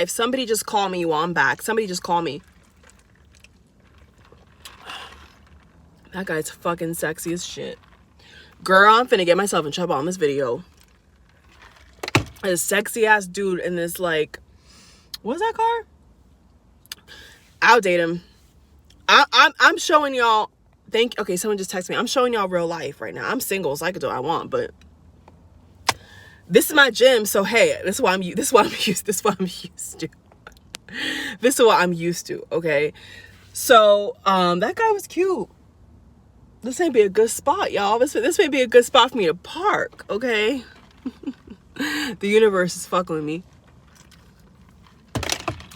If somebody just call me while I'm back. Somebody just call me. That guy's fucking sexy as shit. Girl, I'm finna get myself in trouble on this video. A sexy ass dude in this, like, what's that car? I'll date him. I'm showing y'all. Okay, someone just texted me. I'm showing y'all real life right now. I'm single, so I can do what I want, but this is my gym, so hey, this is what I'm used to. This is what I'm used to, okay? So, that guy was cute. This may be a good spot, y'all. This may be a good spot for me to park, okay? The universe is fucking with me.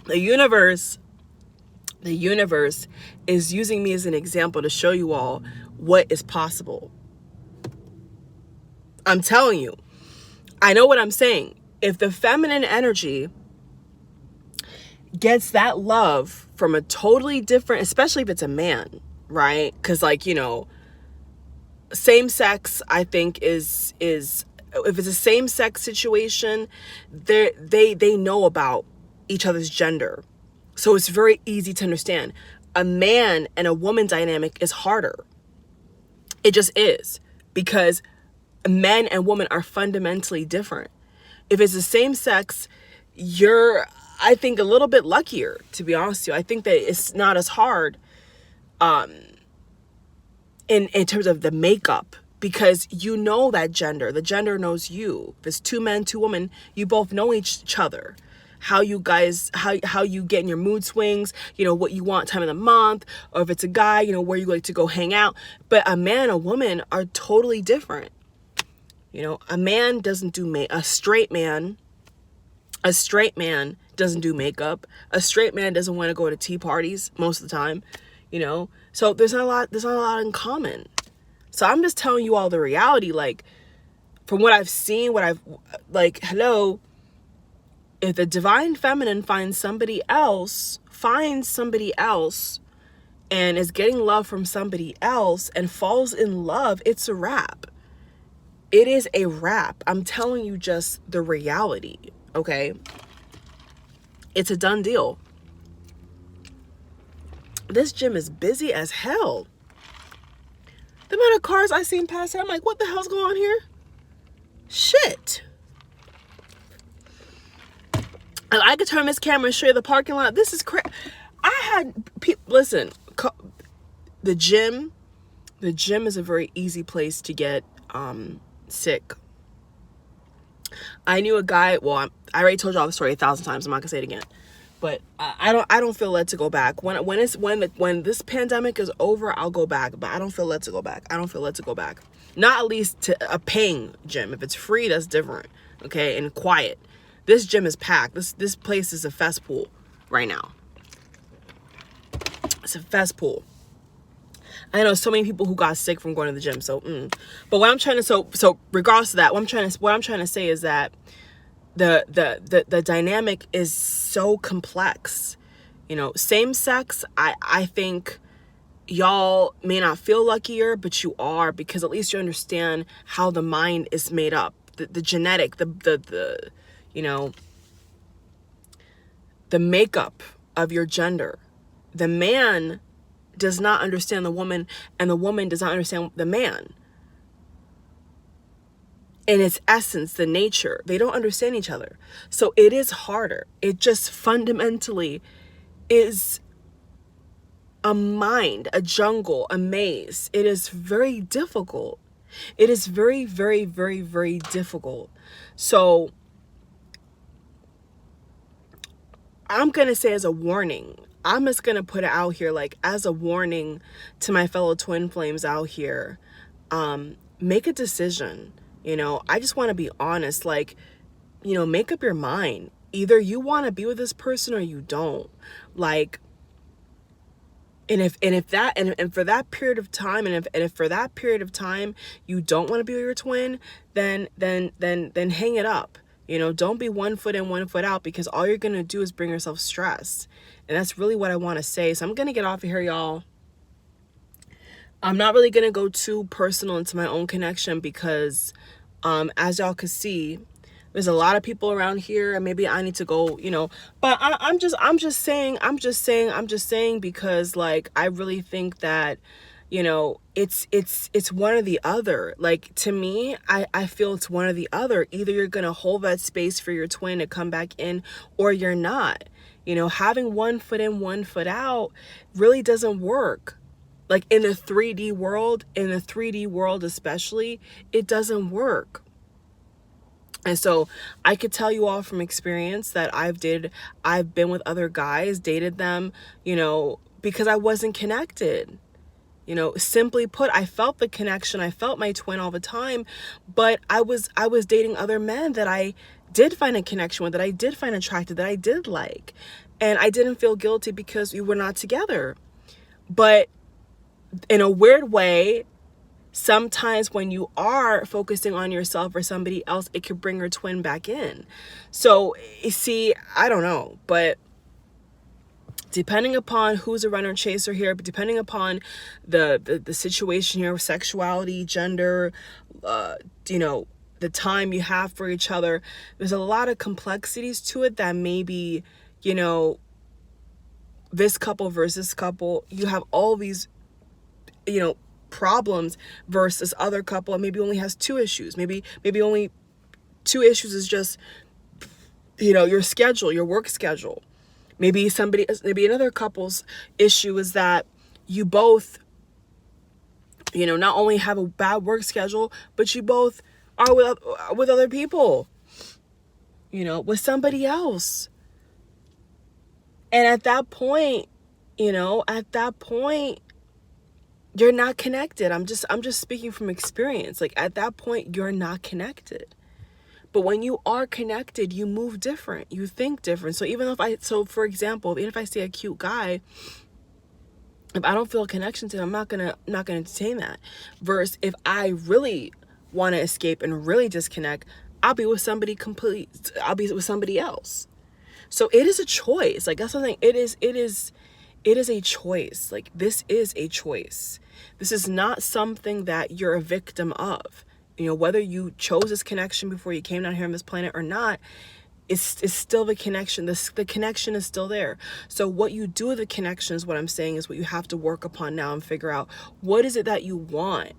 The universe is using me as an example to show you all what is possible. I'm telling you. I know what I'm saying. If the feminine energy gets that love from a totally different, especially if it's a man, right? Because, like, you know, same sex, I think is if it's a same sex situation, they know about each other's gender, so it's very easy to understand. A man and a woman dynamic is harder. It just is, because men and women are fundamentally different. If it's the same sex, you're, I think, a little bit luckier, to be honest with you. I think that it's not as hard in terms of the makeup, because you know that gender. The gender knows you. If it's 2 men, 2 women, you both know each other. How you guys, how you get in your mood swings, you know, what you want time of the month, or if it's a guy, you know, where you like to go hang out. But a man and a woman are totally different. You know, a man doesn't do a straight man doesn't do makeup. A straight man doesn't want to go to tea parties most of the time, you know. So there's not a lot in common. So I'm just telling you all the reality, like, from what I've seen, hello, if the divine feminine finds somebody else and is getting love from somebody else and falls in love, it's a wrap. It is a wrap. I'm telling you just the reality, okay? It's a done deal. This gym is busy as hell. The amount of cars I seen pass here, I'm like, what the hell's going on here? Shit. I could turn this camera and show you the parking lot. This is crazy. I had people, listen, the gym is a very easy place to get sick. I knew a guy, well, I already told y'all the story 1,000 times. I'm not gonna say it again. But I don't feel led to go back. When this pandemic is over, I'll go back. But I don't feel led to go back. Not at least to a paying gym. If it's free, that's different. Okay, and quiet. This gym is packed. This place is a cesspool right now. It's a cesspool. I know so many people who got sick from going to the gym. But what I'm trying to so regardless of that, what I'm trying to say is that the dynamic is so complex. You know, same sex, I think y'all may not feel luckier, but you are, because at least you understand how the mind is made up, the genetic, the you know, the makeup of your gender. The man does not understand the woman, and the woman does not understand the man. In its essence, the nature, they don't understand each other. So it is harder. It just fundamentally is a mind, a jungle, a maze. It is very difficult. It is very, very, very, very difficult. So I'm going to say, as a warning, I'm just going to put it out here, like, as a warning to my fellow twin flames out here, make a decision. You know, I just want to be honest, like, you know, make up your mind. Either you want to be with this person or you don't. Like, and for that period of time, and if for that period of time you don't want to be with your twin, then hang it up. You know, don't be 1 foot in, 1 foot out, because all you're going to do is bring yourself stress. And that's really what I want to say. So I'm going to get off of here, y'all. I'm not really going to go too personal into my own connection, because as y'all could see, There's a lot of people around here, and maybe I need to go, you know, but I'm just saying because like, I really think that, you know, it's one or the other. Like, to me, I feel it's one or the other. Either you're going to hold that space for your twin to come back in, or you're not. You know, having one foot in, one foot out really doesn't work. Like, in the 3D world especially, it doesn't work. And so I could tell you all from experience that I've been with other guys, dated them, you know, because I wasn't connected. You know, simply put, I felt the connection. I felt my twin all the time, but I was dating other men that I did find a connection with, that I did find attractive, that I did like. And I didn't feel guilty because we were not together. But in a weird way, sometimes when you are focusing on yourself or somebody else, it could bring your twin back in. So, you see, I don't know, but depending upon who's a runner chaser here, but depending upon the situation here, sexuality, gender, you know, the time you have for each other, there's a lot of complexities to it that maybe, you know, this couple versus couple, you have all these, you know, problems versus other couple, and maybe only has 2 issues. Maybe only 2 issues is just, you know, your schedule, your work schedule. Maybe another couple's issue is that you both, you know, not only have a bad work schedule, but you both are with other people, you know, with somebody else. And at that point, you know, you're not connected. I'm just speaking from experience. Like, at that point, you're not connected. But when you are connected, you move different. You think different. So for example, even if I see a cute guy, if I don't feel a connection to him, I'm not gonna entertain that. Versus if I really want to escape and really disconnect, I'll be with somebody else. So it is a choice. Like, that's something. It is a choice. Like, this is a choice. This is not something that you're a victim of. You know, whether you chose this connection before you came down here on this planet or not, it's still the connection. The connection is still there. So what you do with the connection is what I'm saying is what you have to work upon now and figure out, what is it that you want?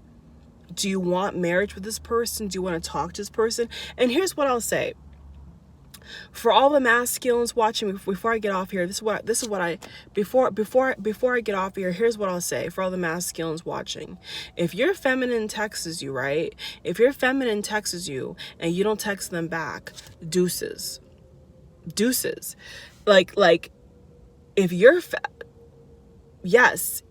Do you want marriage with this person? Do you want to talk to this person? And here's what I'll say. For all the masculines watching, before I get off here, before I get off here, here's what I'll say. For all the masculines watching, if your feminine texts you, right? If your feminine texts you and you don't text them back, deuces. Like if you're yes,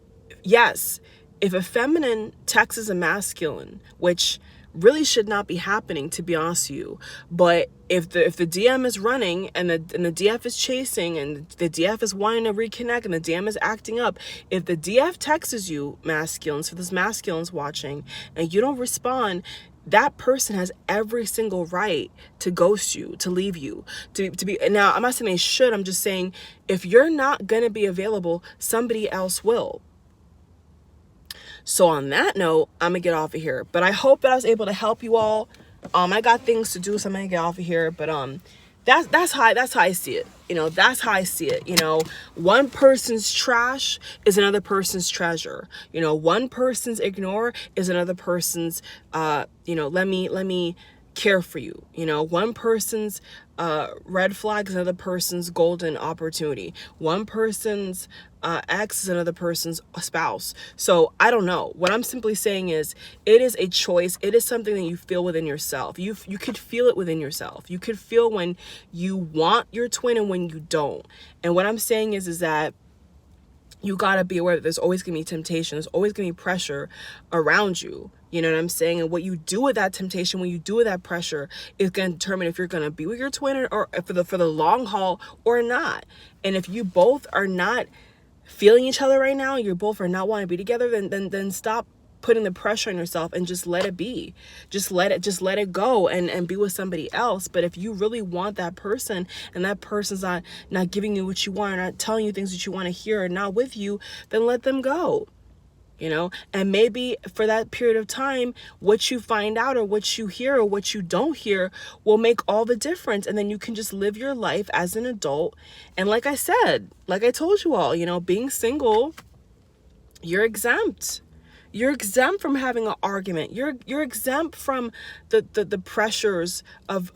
if a feminine texts a masculine, which really should not be happening, to be honest with you, but if the DM is running and the DF is chasing and the DF is wanting to reconnect and the DM is acting up, if the DF texts you, masculines, for this masculines watching, and you don't respond, that person has every single right to ghost you, to leave you, to be. Now, I'm not saying they should. I'm just saying, if you're not gonna be available, somebody else will. So on that note, I'm gonna get off of here. But I hope that I was able to help you all. I got things to do, so I'm gonna get off of here. But that's how I see it. You know, that's how I see it. You know, one person's trash is another person's treasure. You know, one person's ignore is another person's you know, let me care for you. You know, one person's red flag is another person's golden opportunity. One person's ex is another person's spouse. So I don't know. What I'm simply saying is, it is a choice. It is something that you feel within yourself. You could feel it within yourself. You could feel when you want your twin and when you don't. And what I'm saying is that you gotta be aware that there's always gonna be temptation. There's always gonna be pressure around you. You know what I'm saying? And what you do with that temptation, when you do with that pressure, is going to determine if you're going to be with your twin or for the long haul or not. And if you both are not feeling each other right now, you both are not wanting to be together, then stop putting the pressure on yourself and just let it be. Just let it go and be with somebody else. But if you really want that person and that person's not giving you what you want, or not telling you things that you want to hear, or not with you, then let them go. And maybe for that period of time, what you find out or what you hear or what you don't hear will make all the difference. And then you can just live your life as an adult. And like I said, like I told you all, being single, you're exempt. You're exempt from having an argument. You're exempt from the pressures of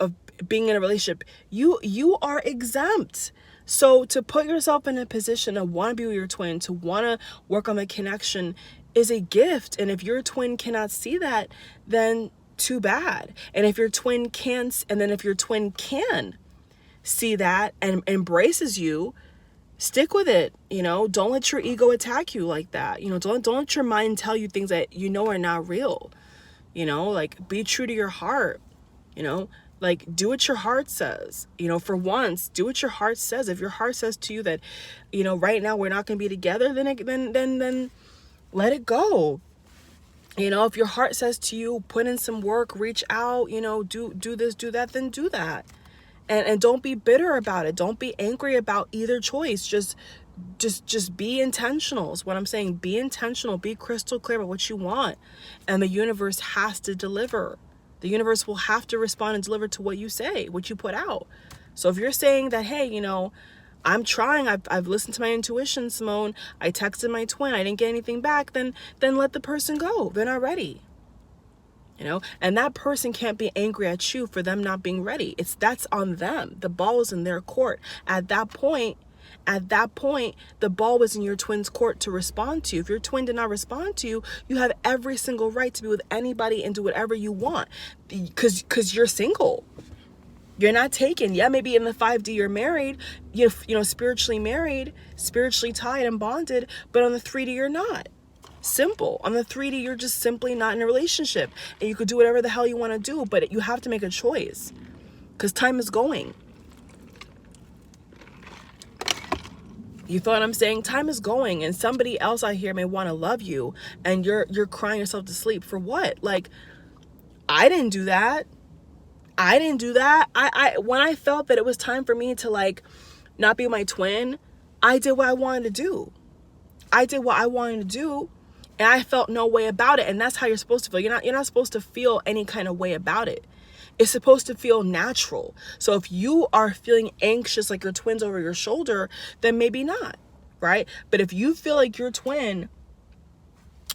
being in a relationship. You are exempt. So to put yourself in a position to want to be with your twin, to want to work on the connection is a gift. And if your twin cannot see that, then too bad. And if your twin can see that and embraces you, stick with it. Don't let your ego attack you like that. Don't let your mind tell you things that are not real. Like, be true to your heart. Like, do what your heart says. For once, do what your heart says. If your heart says to you that, right now we're not going to be together, then let it go. If your heart says to you, put in some work, reach out, do this, do that, then do that. And don't be bitter about it. Don't be angry about either choice. Just be intentional is what I'm saying. Be intentional. Be crystal clear about what you want. And the universe has to deliver. The universe will have to respond and deliver to what you say, what you put out. So if you're saying that, hey, I'm trying, I've listened to my intuition, Simone, I texted my twin, I didn't get anything back, then let the person go. They're not ready. And that person can't be angry at you for them not being ready. That's on them. The ball is in their court. At that point, the ball was in your twin's court to respond to you. If your twin did not respond to you, you have every single right to be with anybody and do whatever you want because you're single. You're not taken. Yeah, maybe in the 5D you're married, spiritually married, spiritually tied and bonded, but on the 3D you're not. Simple. On the 3D you're just simply not in a relationship, and you could do whatever the hell you want to do, but you have to make a choice because time is going. You feel what I'm saying? Time is going, and somebody else out here may want to love you, and you're crying yourself to sleep for what? Like, I didn't do that. I when I felt that it was time for me to not be my twin, I did what I wanted to do. And I felt no way about it. And that's how you're supposed to feel. You're not supposed to feel any kind of way about it. It's supposed to feel natural. So if you are feeling anxious like your twin's over your shoulder, then maybe not, right? But if you feel like your twin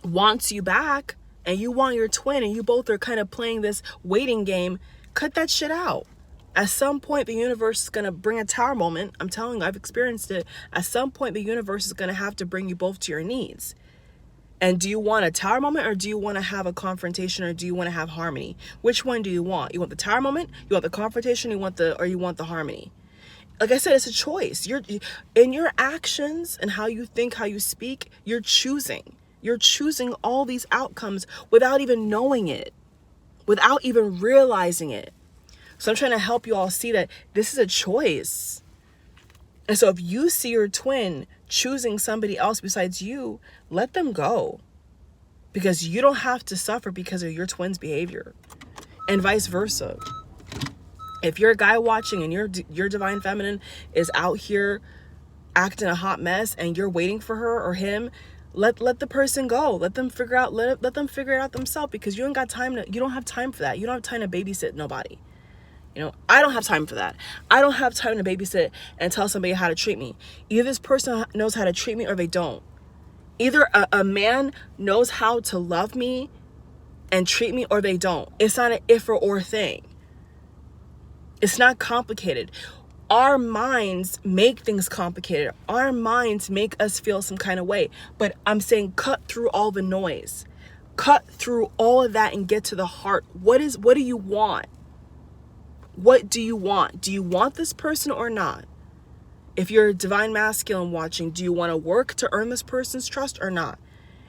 wants you back and you want your twin and you both are kind of playing this waiting game, cut that shit out. At some point, the universe is going to bring a tower moment. I'm telling you, I've experienced it. At some point, the universe is going to have to bring you both to your knees. And do you want a tower moment, or do you want to have a confrontation, or do you want to have harmony? Which one do you want? You want the tower moment? You want the confrontation? You want the harmony? Like I said, it's a choice. In your actions and how you think, how you speak, you're choosing. You're choosing all these outcomes without even knowing it, without even realizing it. So I'm trying to help you all see that this is a choice. And so if you see your twin choosing somebody else besides you, let them go. Because you don't have to suffer because of your twin's behavior. And vice versa. If you're a guy watching and your divine feminine is out here acting a hot mess and you're waiting for her or him, let the person go. Let them figure it out themselves, because you don't have time for that. You don't have time to babysit nobody. I don't have time for that. I don't have time to babysit and tell somebody how to treat me. Either this person knows how to treat me or they don't. Either a man knows how to love me and treat me or they don't. It's not an if or thing. It's not complicated. Our minds make things complicated. Our minds make us feel some kind of way. But I'm saying cut through all the noise. Cut through all of that and get to the heart. What do you want? What do you want? Do you want this person or not? If you're a divine masculine watching, do you want to work to earn this person's trust or not?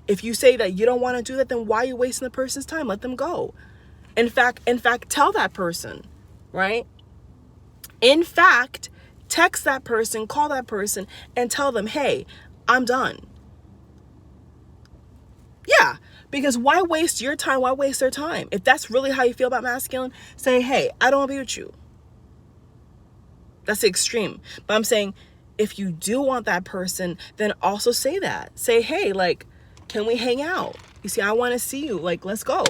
If you say that you don't want to do that, then why are you wasting the person's time? Let them go. In fact, tell that person, right? In fact, text that person, call that person, and tell them, hey, I'm done. Yeah, because why waste your time? Why waste their time? If that's really how you feel about masculine, say, hey, I don't want to be with you. That's the extreme. But I'm saying, if you do want that person, then also say that. Say, hey, Can we hang out? You see, I want to see you. Like, let's go.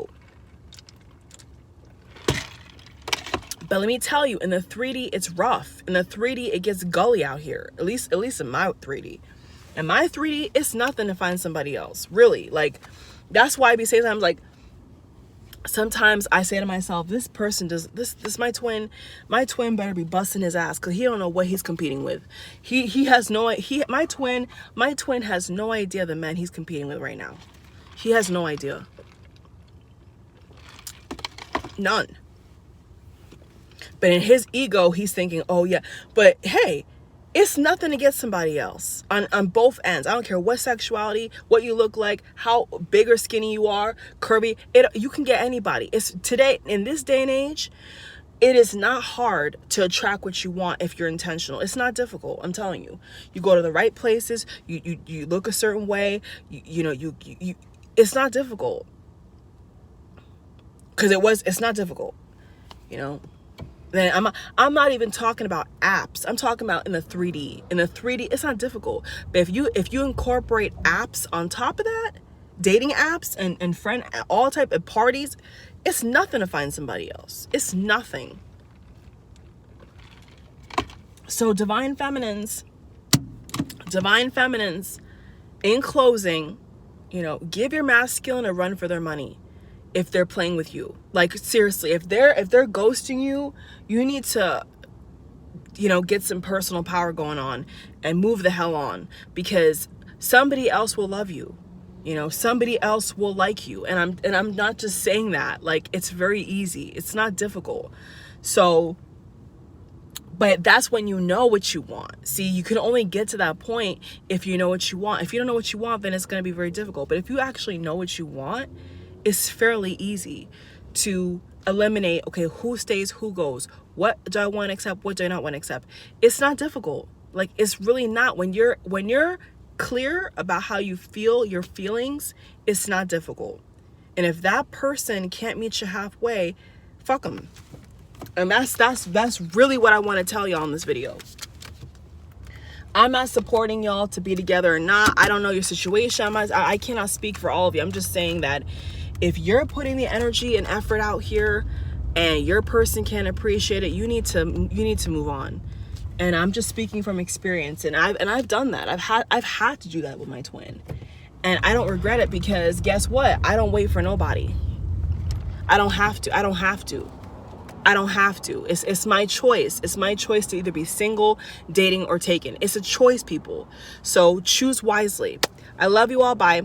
But let me tell you, in the 3D, it's rough. In the 3D, it gets gully out here. At least in my 3D. In my 3D, it's nothing to find somebody else. Really. Like, that's why I be saying, I'm like, sometimes I say to myself, this person does this my twin better be busting his ass, because he don't know what he's competing with. He has no, my twin has no idea the man he's competing with right now. He has no idea. None. But in his ego, he's thinking, oh yeah, but hey, it's nothing to get somebody else on both ends. I don't care what sexuality, what you look like, how big or skinny you are, curvy. You can get anybody. It's today, in this day and age, it is not hard to attract what you want if you're intentional. It's not difficult. I'm telling you. You go to the right places. You look a certain way. You it's not difficult. Because it's not difficult. You know. Then I'm not even talking about apps. I'm talking about in the 3D. In the 3D, it's not difficult. But if you incorporate apps on top of that, dating apps and friend, all type of parties, it's nothing to find somebody else. It's nothing. So divine feminines, in closing, give your masculine a run for their money. If they're playing with you, like seriously, if they're ghosting you, you need to, get some personal power going on and move the hell on, because somebody else will love you, somebody else will like you. And I'm not just saying that, like, it's very easy. It's not difficult. So, but that's when you know what you want. See, you can only get to that point if you know what you want. If you don't know what you want, then it's going to be very difficult. But if you actually know what you want, it's fairly easy to eliminate, okay, who stays, who goes, what do I want to accept, what do I not want to accept. It's not difficult. Like, it's really not. When you're clear about how you feel, your feelings, it's not difficult. And if that person can't meet you halfway, fuck them. And that's really what I want to tell y'all in this video. I'm not supporting y'all to be together or not. I don't know your situation. I cannot speak for all of you. I'm just saying that if you're putting the energy and effort out here and your person can't appreciate it, you need to move on. And I'm just speaking from experience, and I've done that. I've had to do that with my twin. And I don't regret it, because guess what? I don't wait for nobody. I don't have to. It's my choice. It's my choice to either be single, dating, or taken. It's a choice, people. So choose wisely. I love you all. Bye.